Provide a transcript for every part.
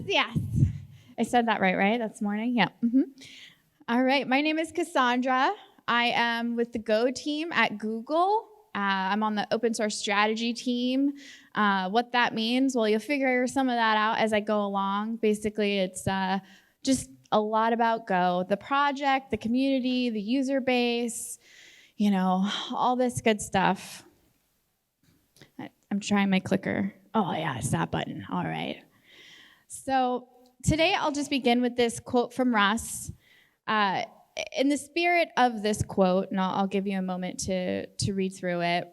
Yes. I said that right? That's morning? Yeah. All right. My name is Cassandra. I am with the Go team at Google. I'm on the open source strategy team. What that means, well, you'll figure some of that out as I go along. Basically, it's just a lot about Go. The project, the community, the user base, all this good stuff. I'm trying my clicker. Oh, yeah, it's that button. All right. So today I'll just begin with this quote from Russ. In the spirit of this quote, and I'll give you a moment to read through it,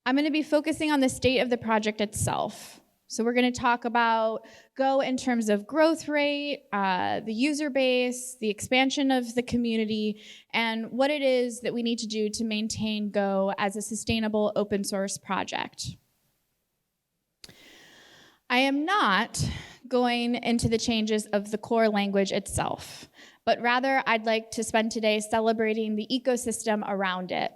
I'm going to be focusing on the state of the project itself. So we're going to talk about Go in terms of growth rate, the user base, the expansion of the community, and what it is that we need to do to maintain Go as a sustainable open source project. I am not going into the changes of the core language itself, but rather I'd like to spend today celebrating the ecosystem around it.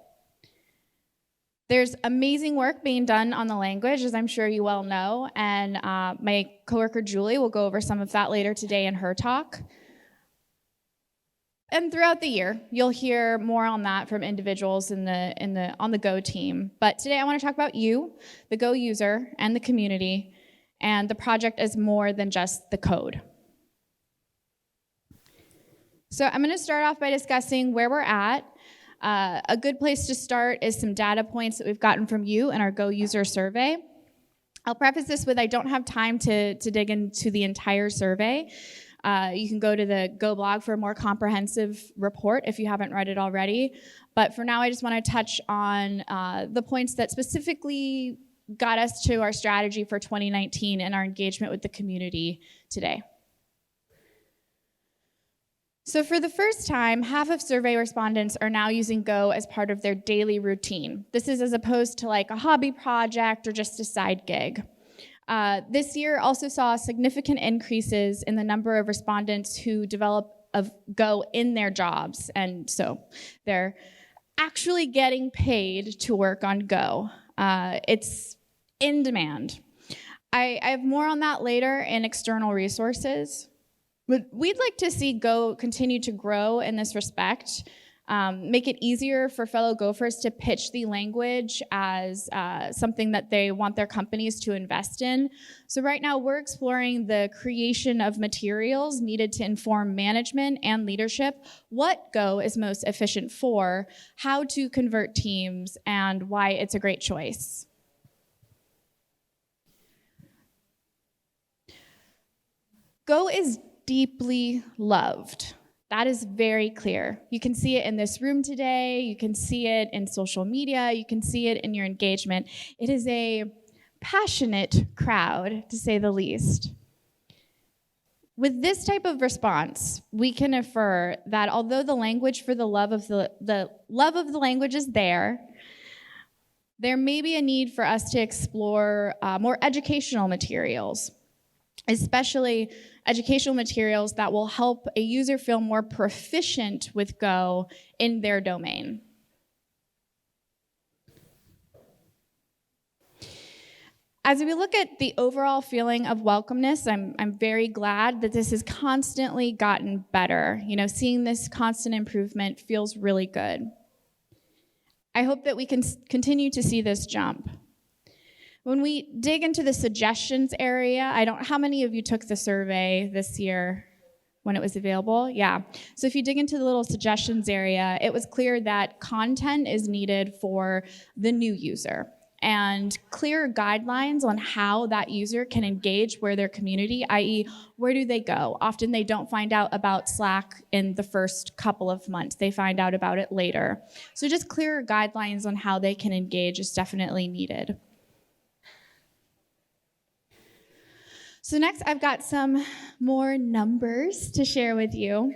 There's amazing work being done on the language, as I'm sure you well know, and my coworker Julie will go over some of that later today in her talk. And throughout the year, you'll hear more on that from individuals on the Go team. But today I want to talk about you, the Go user, and the community, and the project as more than just the code. So I'm going to start off by discussing where we're at. A good place to start is some data points that we've gotten from you in our Go user survey. I'll preface this with I don't have time to dig into the entire survey. You can go to the Go blog for a more comprehensive report if you haven't read it already. But for now, I just want to touch on the points that specifically got us to our strategy for 2019 and our engagement with the community today. So for the first time, half of survey respondents are now using Go as part of their daily routine. This is as opposed to like a hobby project or just a side gig. This year also saw significant increases in the number of respondents who develop Go in their jobs. And so they're actually getting paid to work on Go. It's in demand. I have more on that later in external resources. But we'd like to see Go continue to grow in this respect, make it easier for fellow Gophers to pitch the language as something that they want their companies to invest in. So right now we're exploring the creation of materials needed to inform management and leadership what Go is most efficient for, how to convert teams, and why it's a great choice. Go is deeply loved. That is very clear. You can see it in this room today. You can see it in social media. You can see it in your engagement. It is a passionate crowd, to say the least. With this type of response, we can infer that although the language for the love of the language is there may be a need for us to explore more educational materials, especially educational materials that will help a user feel more proficient with Go in their domain. As we look at the overall feeling of welcomeness, I'm very glad that this has constantly gotten better. Seeing this constant improvement feels really good. I hope that we can continue to see this jump. When we dig into the suggestions area, how many of you took the survey this year when it was available? Yeah. So if you dig into the little suggestions area, it was clear that content is needed for the new user and clear guidelines on how that user can engage where their community, i.e., where do they go? Often they don't find out about Slack in the first couple of months. They find out about it later. So just clearer guidelines on how they can engage is definitely needed. So next, I've got some more numbers to share with you.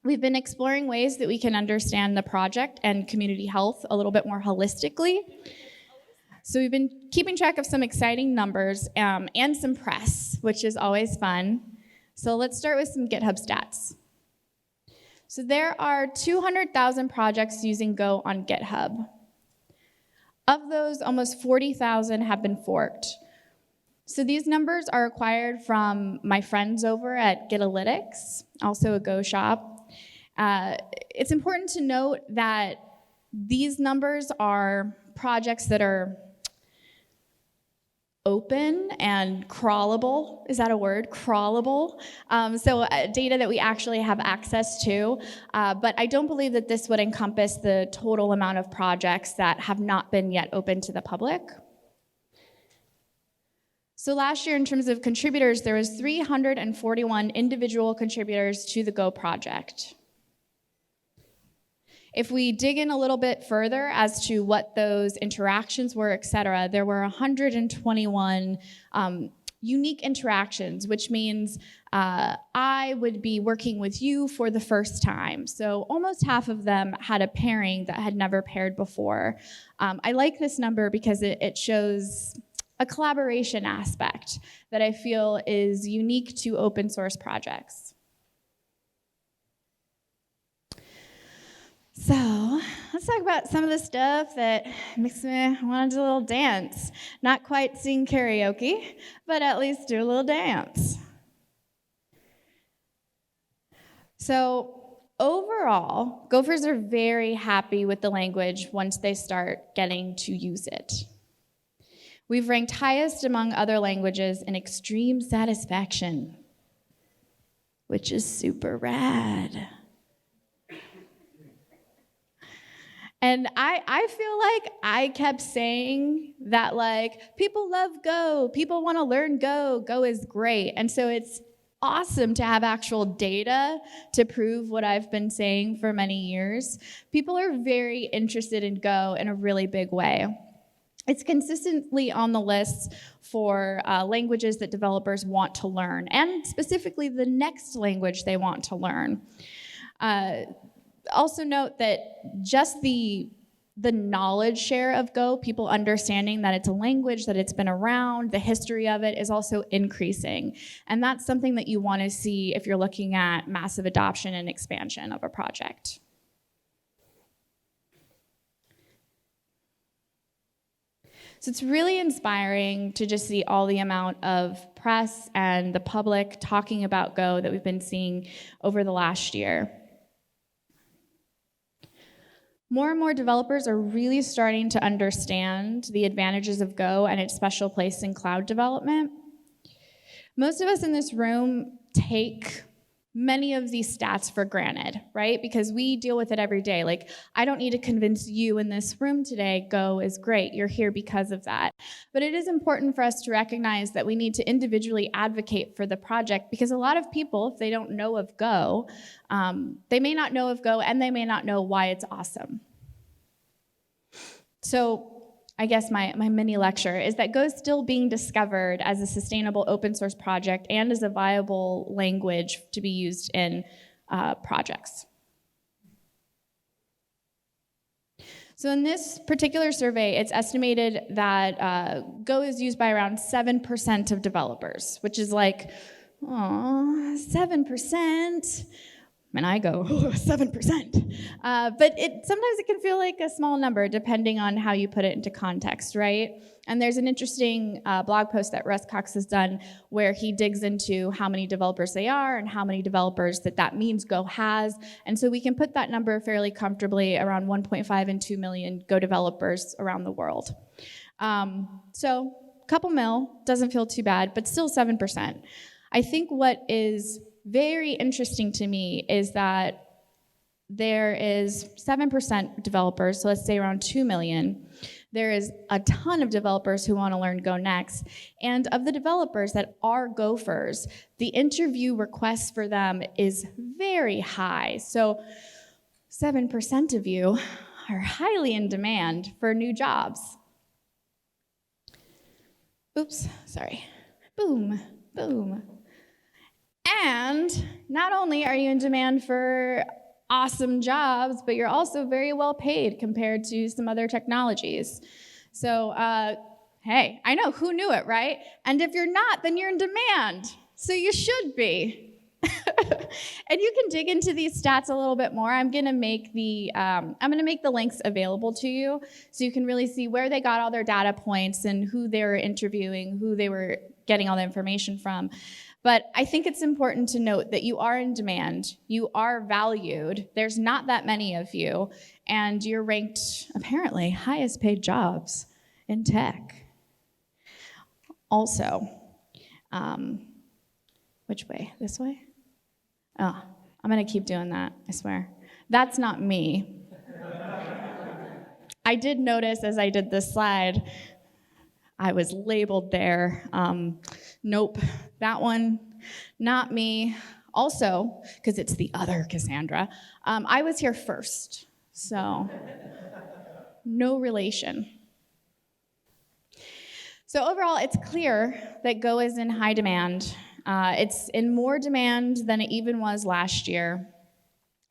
We've been exploring ways that we can understand the project and community health a little bit more holistically. So we've been keeping track of some exciting numbers and some press, which is always fun. So let's start with some GitHub stats. So there are 200,000 projects using Go on GitHub. Of those, almost 40,000 have been forked. So these numbers are acquired from my friends over at Gitalytics, also a Go shop. It's important to note that these numbers are projects that are open and crawlable. Is that a word? Crawlable. So data that we actually have access to. But I don't believe that this would encompass the total amount of projects that have not been yet open to the public. So last year, in terms of contributors, there was 341 individual contributors to the Go project. If we dig in a little bit further as to what those interactions were, et cetera, there were 121 unique interactions, which means I would be working with you for the first time. So almost half of them had a pairing that had never paired before. I like this number because it shows a collaboration aspect that I feel is unique to open source projects. So let's talk about some of the stuff that makes me want to do a little dance. Not quite sing karaoke, but at least do a little dance. So overall, Gophers are very happy with the language once they start getting to use it. We've ranked highest among other languages in extreme satisfaction, which is super rad. And I feel like I kept saying that, like, people love Go, people want to learn Go, Go is great. And so it's awesome to have actual data to prove what I've been saying for many years. People are very interested in Go in a really big way. It's consistently on the list for languages that developers want to learn, and specifically the next language they want to learn. Also note that just the knowledge share of Go, people understanding that it's a language, that it's been around, the history of it is also increasing. And that's something that you want to see if you're looking at massive adoption and expansion of a project. So it's really inspiring to just see all the amount of press and the public talking about Go that we've been seeing over the last year. More and more developers are really starting to understand the advantages of Go and its special place in cloud development. Most of us in this room take many of these stats for granted, right? Because we deal with it every day. Like, I don't need to convince you in this room today, Go is great. You're here because of that. But it is important for us to recognize that we need to individually advocate for the project, because a lot of people, if they don't know of Go, they may not know of Go and they may not know why it's awesome. So I guess my mini lecture is that Go is still being discovered as a sustainable open source project and as a viable language to be used in projects. So in this particular survey, it's estimated that Go is used by around 7% of developers, which is like, 7%. And I go, 7%. But sometimes it can feel like a small number depending on how you put it into context, right? And there's an interesting blog post that Russ Cox has done where he digs into how many developers they are and how many developers that means Go has. And so we can put that number fairly comfortably around 1.5 and 2 million Go developers around the world. So a couple mil, doesn't feel too bad, but still 7%. I think what is very interesting to me is that there is 7% developers, so let's say around 2 million. There is a ton of developers who want to learn Go next. And of the developers that are Gophers, the interview requests for them is very high. So 7% of you are highly in demand for new jobs. Oops, sorry. Boom, boom. And not only are you in demand for awesome jobs, but you're also very well paid compared to some other technologies. So, hey, I know, who knew it, right? And if you're not, then you're in demand. So you should be. And you can dig into these stats a little bit more. I'm gonna make the links available to you so you can really see where they got all their data points and who they were interviewing, who they were getting all the information from. But I think it's important to note that you are in demand, you are valued, there's not that many of you, and you're ranked, apparently, highest paid jobs in tech. Also, which way? This way? Oh, I'm gonna keep doing that, I swear. That's not me. I did notice as I did this slide, I was labeled there. Nope, that one, not me. Also, because it's the other Cassandra, I was here first, so no relation. So overall, it's clear that Go is in high demand. It's in more demand than it even was last year,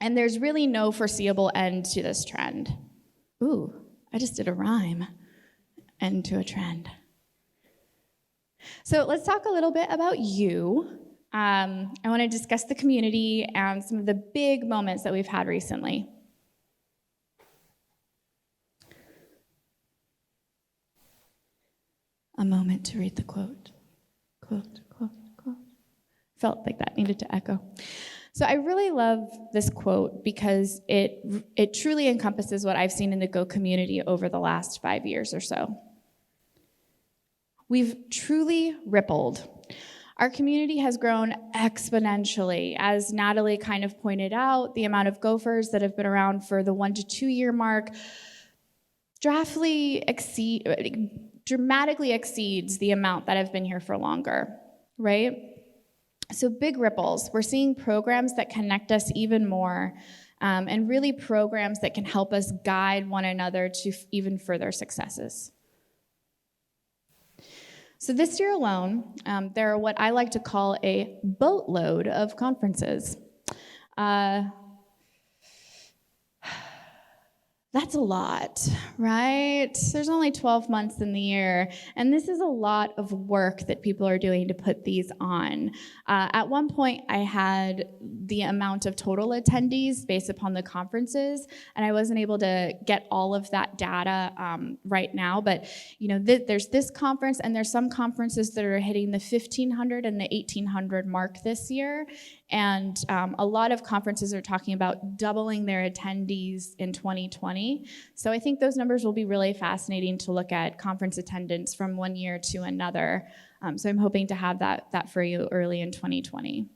and there's really no foreseeable end to this trend. Ooh, I just did a rhyme. End to a trend. So let's talk a little bit about you. I want to discuss the community and some of the big moments that we've had recently. A moment to read the quote. Quote, quote, quote. Felt like that needed to echo. So I really love this quote because it truly encompasses what I've seen in the Go community over the last 5 years or so. We've truly rippled. Our community has grown exponentially. As Natalie kind of pointed out, the amount of Gophers that have been around for the 1 to 2 year mark dramatically exceeds the amount that have been here for longer, right? So big ripples. We're seeing programs that connect us even more, and really programs that can help us guide one another to even further successes. So this year alone, there are what I like to call a boatload of conferences. That's a lot, right? There's only 12 months in the year, and this is a lot of work that people are doing to put these on. At one point, I had the amount of total attendees based upon the conferences, and I wasn't able to get all of that data right now, but there's this conference, and there's some conferences that are hitting the 1,500 and the 1,800 mark this year, and a lot of conferences are talking about doubling their attendees in 2020. So I think those numbers will be really fascinating to look at conference attendance from one year to another. So I'm hoping to have that for you early in 2020.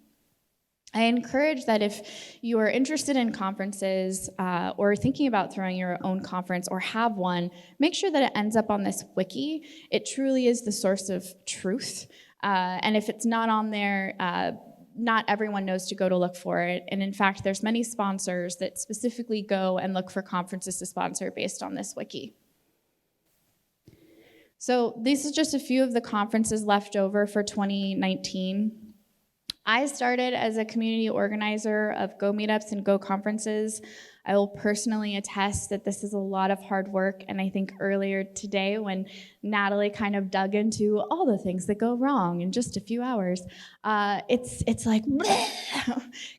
I encourage that if you are interested in conferences or thinking about throwing your own conference or have one, make sure that it ends up on this wiki. It truly is the source of truth. And if it's not on there, not everyone knows to go to look for it. And in fact, there's many sponsors that specifically go and look for conferences to sponsor based on this wiki. So these are just a few of the conferences left over for 2019. I started as a community organizer of Go meetups and Go conferences. I will personally attest that this is a lot of hard work, and I think earlier today when Natalie kind of dug into all the things that go wrong in just a few hours, it's like,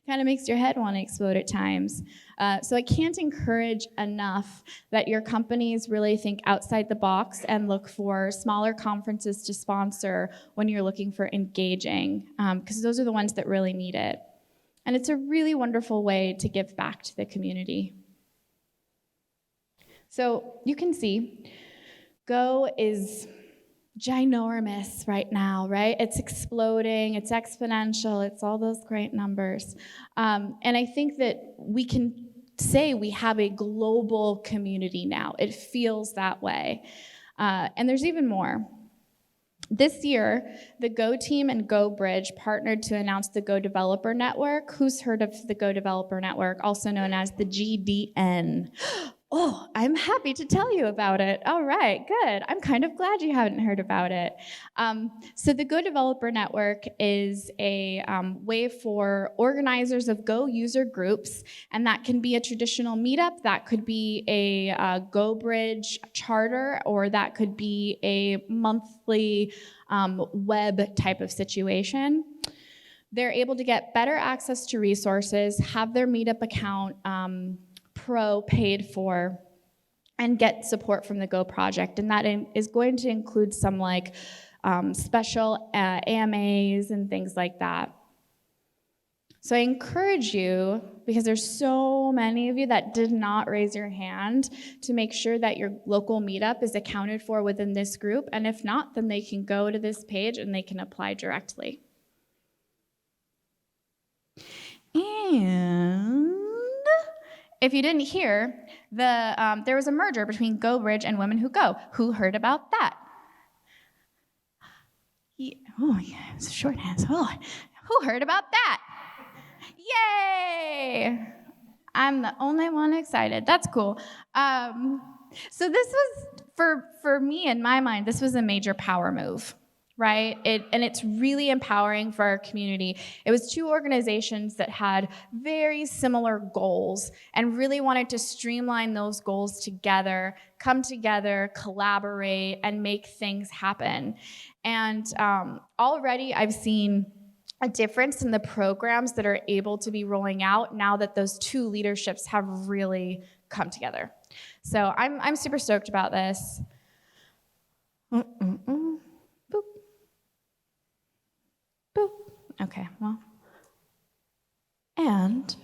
kind of makes your head want to explode at times. So I can't encourage enough that your companies really think outside the box and look for smaller conferences to sponsor when you're looking for engaging, because those are the ones that really need it. And it's a really wonderful way to give back to the community. So you can see, Go is ginormous right now, right? It's exploding, it's exponential, it's all those great numbers. And I think that we can say we have a global community now. It feels that way. And there's even more. This year, the Go team and GoBridge partnered to announce the Go Developer Network. Who's heard of the Go Developer Network, also known as the GDN? Oh, I'm happy to tell you about it. All right, good. I'm kind of glad you haven't heard about it. So the Go Developer Network is a way for organizers of Go user groups, and that can be a traditional meetup, that could be a GoBridge charter, or that could be a monthly web type of situation. They're able to get better access to resources, have their meetup account Pro paid for, and get support from the Go project. And that is going to include some like special AMAs and things like that. So I encourage you, because there's so many of you that did not raise your hand, to make sure that your local meetup is accounted for within this group. And if not, then they can go to this page and they can apply directly. And if you didn't hear, there was a merger between GoBridge and Women Who Go. Who heard about that? Yeah. Oh, yeah, it's a short hands. Oh, who heard about that? Yay! I'm the only one excited. That's cool. So this was, for me, in my mind, this was a major power move, right? And it's really empowering for our community. It was two organizations that had very similar goals and really wanted to streamline those goals together, come together, collaborate, and make things happen. And already I've seen a difference in the programs that are able to be rolling out now that those two leaderships have really come together. So I'm super stoked about this. Boop. Boop. Okay, well. And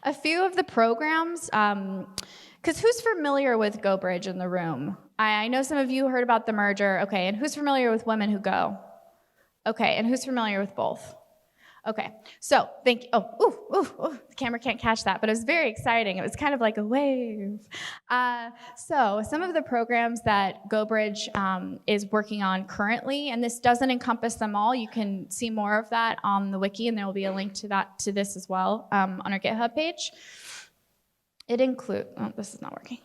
a few of the programs, because who's familiar with GoBridge in the room? I know some of you heard about the merger. Okay, and who's familiar with Women Who Go? Okay, and who's familiar with both? Okay, so thank you. Oh, the camera can't catch that, but it was very exciting. It was kind of like a wave. So some of the programs that GoBridge is working on currently, and this doesn't encompass them all. You can see more of that on the wiki, and there will be a link to this as well on our GitHub page. It includes, this is not working.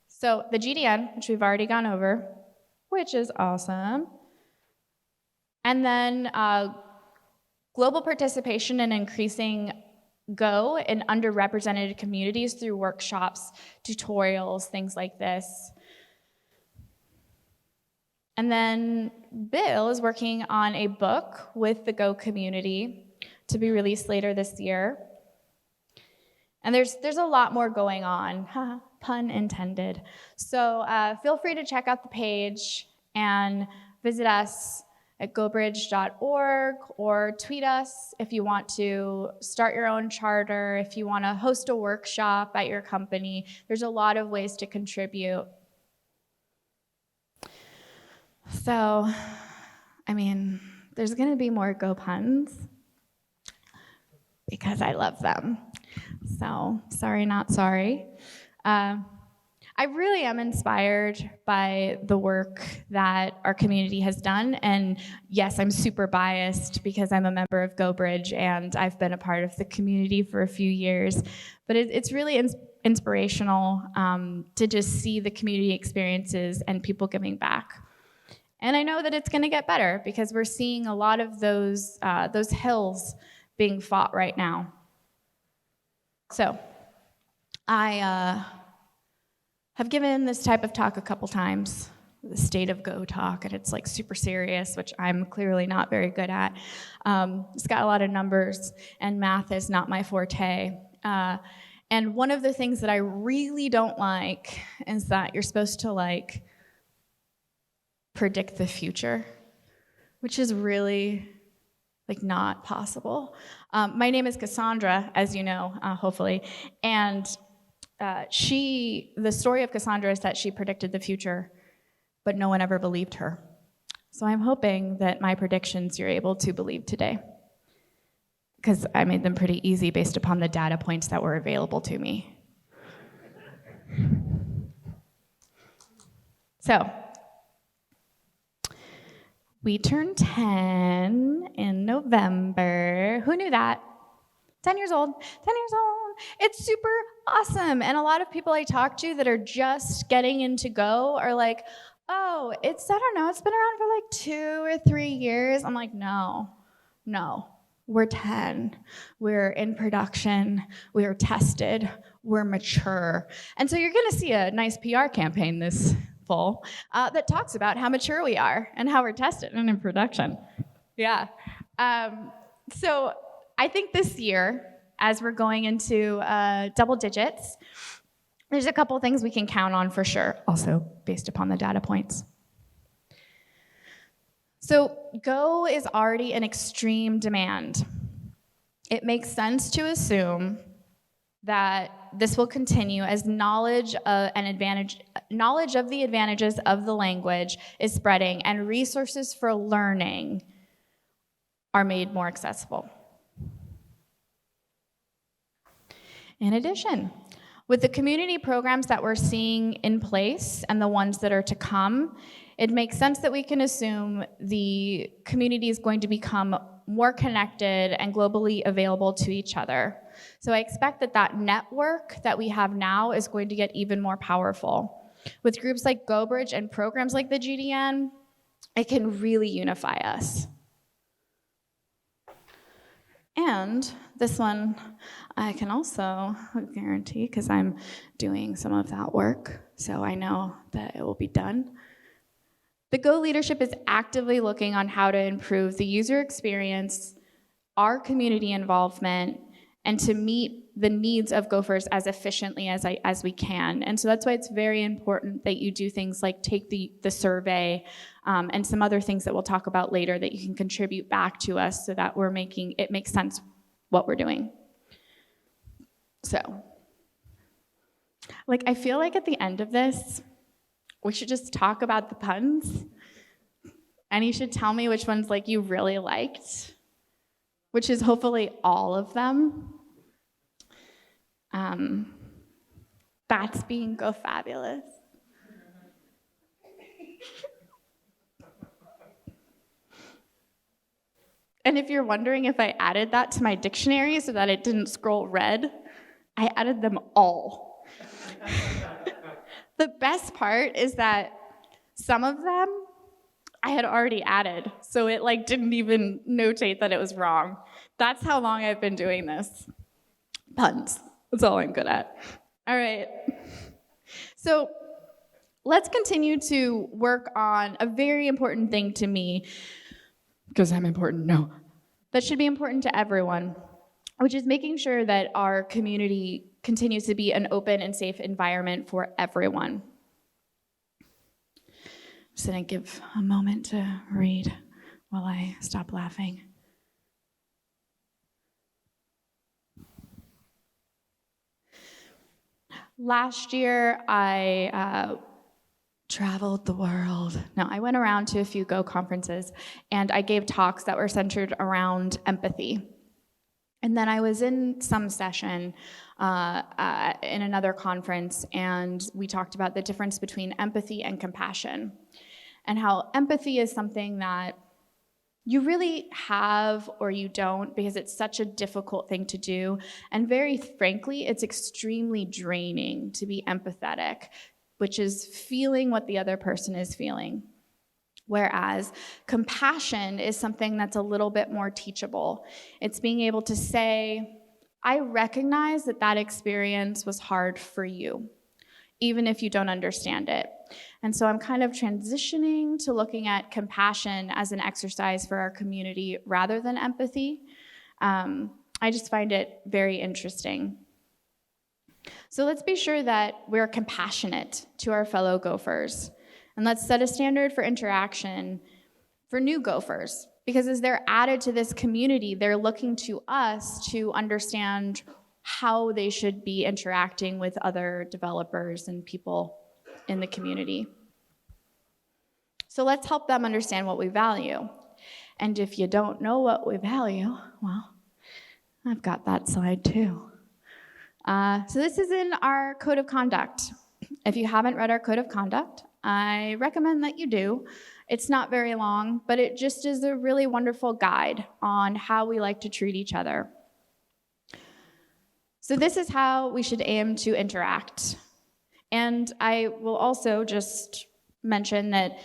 So the GDN, which we've already gone over, which is awesome. And then global participation in increasing Go in underrepresented communities through workshops, tutorials, things like this. And then Bill is working on a book with the Go community to be released later this year. And there's a lot more going on, pun intended. So feel free to check out the page and visit us at gobridge.org, or tweet us if you want to start your own charter, if you want to host a workshop at your company. There's a lot of ways to contribute. So, I mean, there's going to be more Go puns because I love them. So, sorry, not sorry. I really am inspired by the work that our community has done, and yes, I'm super biased because I'm a member of GoBridge and I've been a part of the community for a few years, but it's really inspirational to just see the community experiences and people giving back. And I know that it's going to get better because we're seeing a lot of those hills being fought right now. So, I have given this type of talk a couple times, the State of Go talk, and it's like super serious, which I'm clearly not very good at. It's got a lot of numbers, and math is not my forte. And one of the things that I really don't like is that you're supposed to like predict the future, which is really like not possible. My name is Cassandra, as you know, hopefully, and the story of Cassandra is that she predicted the future, but no one ever believed her. So I'm hoping that my predictions you're able to believe today, because I made them pretty easy based upon the data points that were available to me. So, we turned 10 in November. Who knew that? 10 years old, 10 years old. It's super awesome. And a lot of people I talk to that are just getting into Go are like, oh, I don't know, it's been around for like 2 or 3 years. I'm like, no, we're 10. We're in production. We're tested. We're mature. And so you're going to see a nice PR campaign this fall that talks about how mature we are and how we're tested and in production. Yeah. So I think this year, as we're going into double digits, there's a couple things we can count on for sure, also based upon the data points. So Go is already in extreme demand. It makes sense to assume that this will continue as knowledge of the advantages of the language is spreading and resources for learning are made more accessible. In addition, with the community programs that we're seeing in place and the ones that are to come, it makes sense that we can assume the community is going to become more connected and globally available to each other. So I expect that that network that we have now is going to get even more powerful. With groups like GoBridge and programs like the GDN, it can really unify us. And this one I can also guarantee, because I'm doing some of that work, so I know that it will be done. The Go leadership is actively looking on how to improve the user experience, our community involvement, and to meet the needs of Gophers as efficiently as we can. And so that's why it's very important that you do things like take the survey and some other things that we'll talk about later that you can contribute back to us so that it makes sense what we're doing. So, I feel like at the end of this, we should just talk about the puns, and you should tell me which ones you really liked, which is hopefully all of them. That's being Go Fabulous. And if you're wondering if I added that to my dictionary so that it didn't scroll red, I added them all. The best part is that some of them I had already added, so it didn't even notate that it was wrong. That's how long I've been doing this. Puns, that's all I'm good at. All right. So let's continue to work on a very important thing to me, because I'm important, no. That should be important to everyone, which is making sure that our community continues to be an open and safe environment for everyone. I'm just gonna give a moment to read while I stop laughing. Last year, I traveled the world. No, I went around to a few Go conferences, and I gave talks that were centered around empathy. And then I was in some session in another conference, and we talked about the difference between empathy and compassion, and how empathy is something that you really have or you don't, because it's such a difficult thing to do. And very frankly, it's extremely draining to be empathetic, which is feeling what the other person is feeling. Whereas compassion is something that's a little bit more teachable. It's being able to say, I recognize that that experience was hard for you, even if you don't understand it. And so I'm kind of transitioning to looking at compassion as an exercise for our community rather than empathy. I just find it very interesting. So let's be sure that we're compassionate to our fellow Gophers. And let's set a standard for interaction for new Gophers. Because as they're added to this community, they're looking to us to understand how they should be interacting with other developers and people in the community. So let's help them understand what we value. And if you don't know what we value, well, I've got that slide too. So this is in our code of conduct. If you haven't read our code of conduct, I recommend that you do. It's not very long, but it just is a really wonderful guide on how we like to treat each other. So this is how we should aim to interact. And I will also just mention that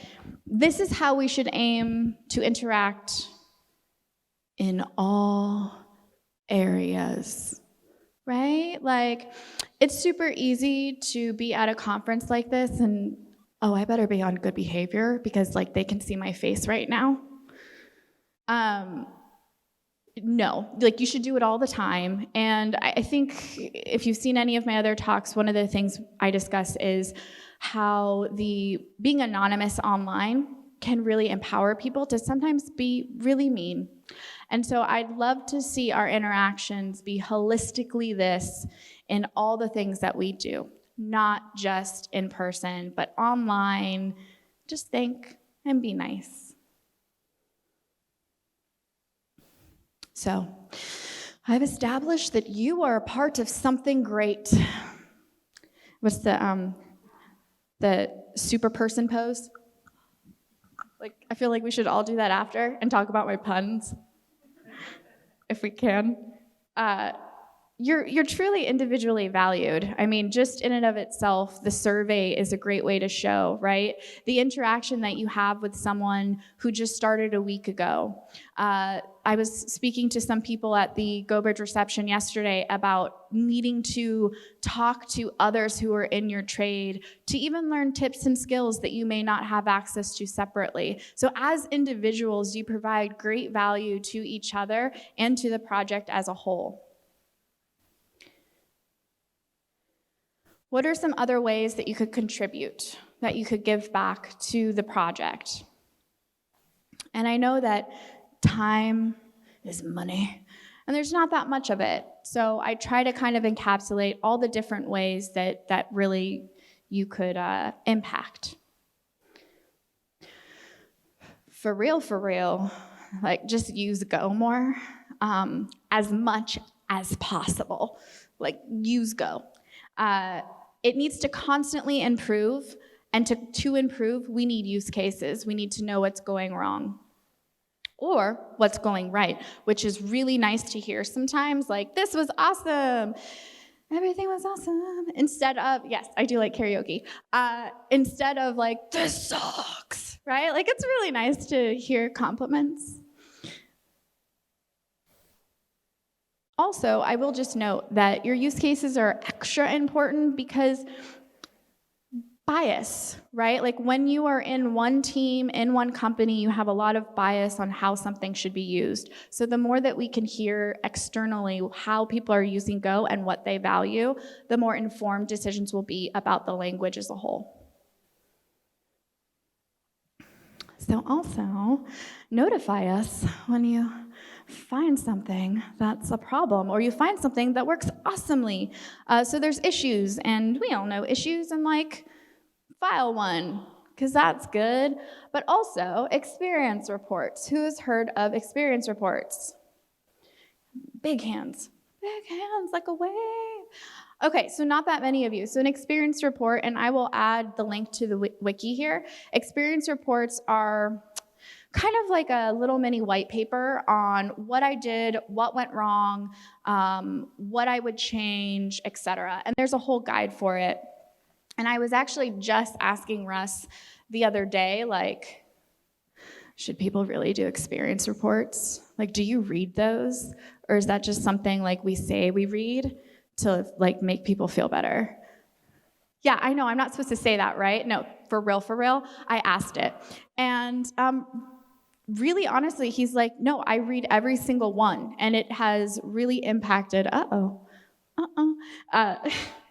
this is how we should aim to interact in all areas, right? It's super easy to be at a conference like this and, oh, I better be on good behavior because they can see my face right now. No, you should do it all the time. And I think if you've seen any of my other talks, one of the things I discuss is how being anonymous online can really empower people to sometimes be really mean. And so I'd love to see our interactions be holistically this in all the things that we do, not just in person, but online. Just think and be nice. So I've established that you are a part of something great. What's the super person pose? Like, I feel like we should all do that after and talk about my puns, if we can. You're truly individually valued. I mean, just in and of itself, the survey is a great way to show, right? The interaction that you have with someone who just started a week ago. I was speaking to some people at the GoBridge reception yesterday about needing to talk to others who are in your trade to even learn tips and skills that you may not have access to separately. So as individuals, you provide great value to each other and to the project as a whole. What are some other ways that you could contribute, that you could give back to the project? And I know that time is money, and there's not that much of it. So I try to kind of encapsulate all the different ways that really you could impact. For real, like just use Go more, as much as possible. Like use Go. It needs to constantly improve, and to improve, we need use cases. We need to know what's going wrong or what's going right, which is really nice to hear sometimes, like, this was awesome, everything was awesome, instead of, yes, I do like karaoke, instead of like, this sucks, right? Like, it's really nice to hear compliments. Also, I will just note that your use cases are extra important because bias, right? Like when you are in one team, in one company, you have a lot of bias on how something should be used. So the more that we can hear externally how people are using Go and what they value, the more informed decisions will be about the language as a whole. So also, notify us when you find something that's a problem, or you find something that works awesomely. So there's issues, and we all know issues, and like, file one, because that's good. But also, experience reports. Who has heard of experience reports? Big hands, like a wave. Okay, so not that many of you. So an experience report, and I will add the link to the wiki here. Experience reports are kind of like a little mini white paper on what I did, what went wrong, what I would change, etc. And there's a whole guide for it. And I was actually just asking Russ the other day, like, should people really do experience reports? Like, do you read those? Or is that just something like we say we read to like make people feel better? Yeah, I know, I'm not supposed to say that, right? No, for real, I asked it. And really honestly, he's like, no, I read every single one, and it has really impacted,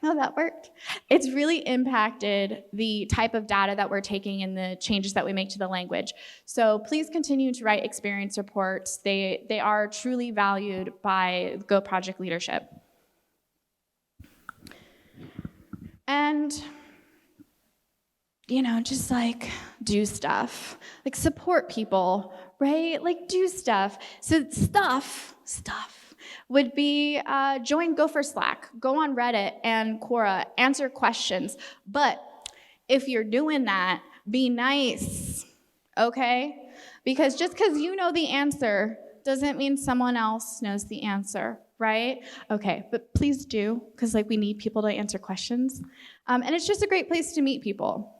no, that worked. It's really impacted the type of data that we're taking and the changes that we make to the language. So please continue to write experience reports. They are truly valued by Go project leadership. And, you know, just like do stuff, like support people, right? Like do stuff. So stuff would be join Gopher Slack, go on Reddit and Quora, answer questions. But if you're doing that, be nice, okay? Because just because you know the answer doesn't mean someone else knows the answer, right? Okay, but please do, because like we need people to answer questions. And it's just a great place to meet people.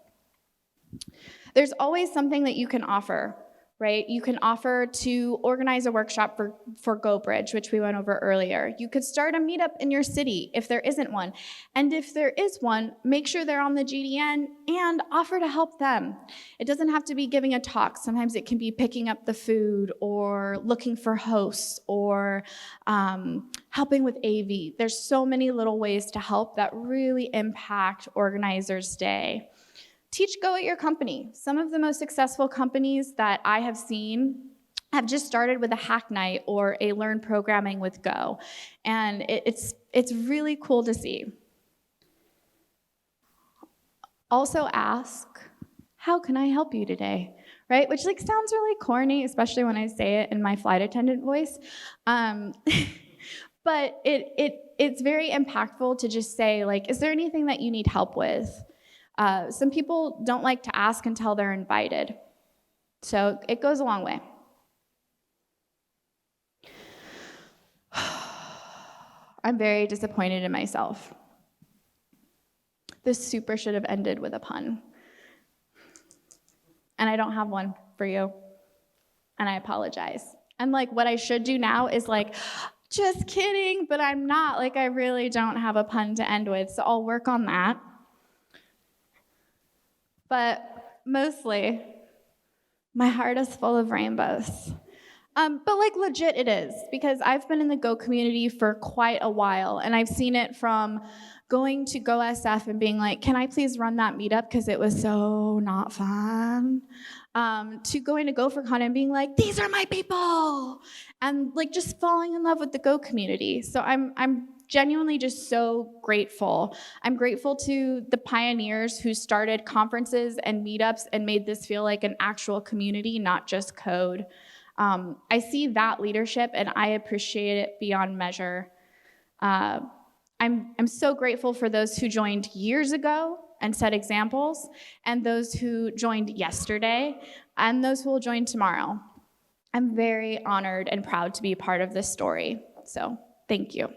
There's always something that you can offer, right? You can offer to organize a workshop for GoBridge, which we went over earlier. You could start a meetup in your city if there isn't one. And if there is one, make sure they're on the GDN and offer to help them. It doesn't have to be giving a talk. Sometimes it can be picking up the food or looking for hosts or helping with AV. There's so many little ways to help that really impact organizers' day. Teach Go at your company. Some of the most successful companies that I have seen have just started with a hack night or a learn programming with Go. And it's really cool to see. Also ask, how can I help you today? Right? Which like sounds really corny, especially when I say it in my flight attendant voice. But it's very impactful to just say, like, is there anything that you need help with? Some people don't like to ask until they're invited. So it goes a long way. I'm very disappointed in myself. This super should have ended with a pun. And I don't have one for you. And I apologize. And like what I should do now is like, just kidding, but I'm not. Like I really don't have a pun to end with, so I'll work on that. But mostly, my heart is full of rainbows. But like legit it is, because I've been in the Go community for quite a while, and I've seen it from going to Go SF and being like, can I please run that meetup because it was so not fun, to going to GopherCon and being like, these are my people, and like just falling in love with the Go community. So I'm genuinely just so grateful. I'm grateful to the pioneers who started conferences and meetups and made this feel like an actual community, not just code. I see that leadership and I appreciate it beyond measure. I'm so grateful for those who joined years ago and set examples, and those who joined yesterday, and those who will join tomorrow. I'm very honored and proud to be part of this story. So, thank you.